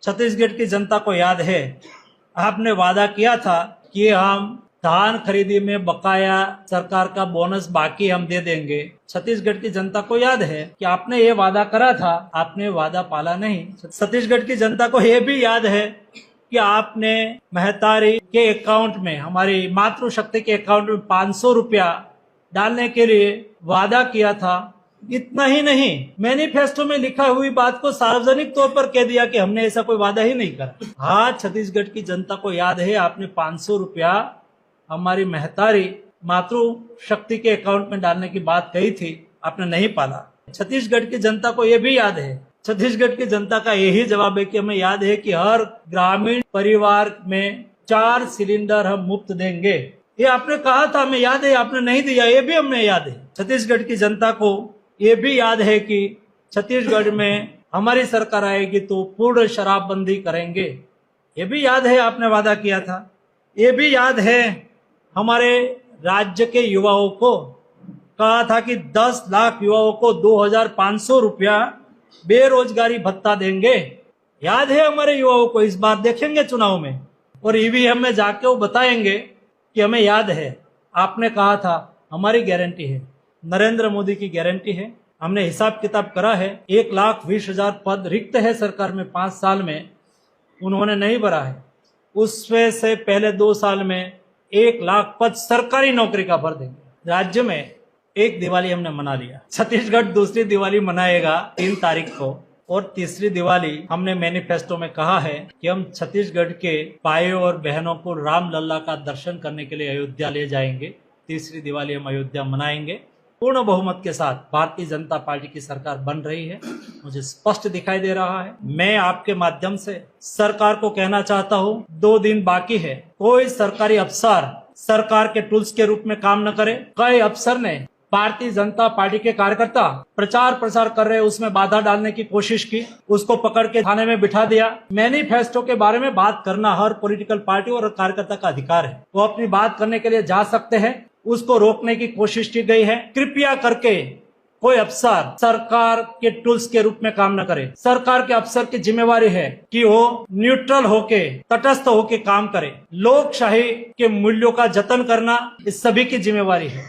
छत्तीसगढ़ की जनता को याद है, आपने वादा किया था कि हम धान खरीदी में बकाया सरकार का बोनस बाकी हम दे देंगे। छत्तीसगढ़ की जनता को याद है कि आपने ये वादा करा था, आपने वादा पाला नहीं। छत्तीसगढ़ की जनता को ये भी याद है कि आपने महतारी के अकाउंट में, हमारी मातृशक्ति के अकाउंट में 500 रुपया डालने के लिए वादा किया था। इतना ही नहीं, मैनिफेस्टो में लिखा हुई बात को सार्वजनिक तौर पर कह दिया कि हमने ऐसा कोई वादा ही नहीं करा। हाँ, छत्तीसगढ़ की जनता को याद है, आपने 500 रुपया हमारी महतारी मातृशक्ति के अकाउंट में डालने की बात कही थी, आपने नहीं पाला। छत्तीसगढ़ की जनता को यह भी याद है, छत्तीसगढ़ की जनता का यही जवाब है कि हमें याद है कि हर ग्रामीण परिवार में 4 सिलेंडर हम मुफ्त देंगे। ये आपने कहा था, हमें याद है, आपने नहीं दिया, ये भी हमें याद है। छत्तीसगढ़ की जनता को ये भी याद है कि छत्तीसगढ़ में हमारी सरकार आएगी तो पूर्ण शराबबंदी करेंगे। ये भी याद है, आपने वादा किया था। ये भी याद है, हमारे राज्य के युवाओं को कहा था कि 10 लाख युवाओं को 2500 रुपया बेरोजगारी भत्ता देंगे। याद है हमारे युवाओं को, इस बार देखेंगे चुनाव में और ईवीएम में जाके वो बताएंगे कि हमें याद है, आपने कहा था। हमारी गारंटी है, नरेंद्र मोदी की गारंटी है। हमने हिसाब किताब करा है, 1,20,000 पद रिक्त है सरकार में 5 साल में, उन्होंने नहीं भरा है। उसमें से पहले 2 साल में 1 लाख पद सरकारी नौकरी का भर देंगे। राज्य में एक दिवाली हमने मना लिया, छत्तीसगढ़ दूसरी दिवाली मनाएगा 3 तारीख को। और तीसरी दिवाली हमने मैनिफेस्टो में कहा है कि हम छत्तीसगढ़ के भाइयों और बहनों को राम लल्ला का दर्शन करने के लिए अयोध्या ले जाएंगे। तीसरी दिवाली हम अयोध्या मनाएंगे। पूर्ण बहुमत के साथ भारतीय जनता पार्टी की सरकार बन रही है, मुझे स्पष्ट दिखाई दे रहा है। मैं आपके माध्यम से सरकार को कहना चाहता हूँ, 2 दिन बाकी है, कोई सरकारी अफसर सरकार के टूल्स के रूप में काम न करे। कई अफसर ने भारतीय जनता पार्टी के कार्यकर्ता प्रचार प्रसार कर रहे, उसमें बाधा डालने की कोशिश की, उसको पकड़ के थाने में बिठा दिया। मैनिफेस्टो के बारे में बात करना हर पॉलिटिकल पार्टी और कार्यकर्ता का अधिकार है, वो अपनी बात करने के लिए जा सकते हैं, उसको रोकने की कोशिश की गई है। कृपया करके कोई अफसर सरकार के टूल्स के रूप में काम न करे। सरकार के अफसर की जिम्मेवारी है कि वो न्यूट्रल होके, तटस्थ होके काम करे। लोकशाही के मूल्यों का जतन करना इस सभी की जिम्मेवारी है।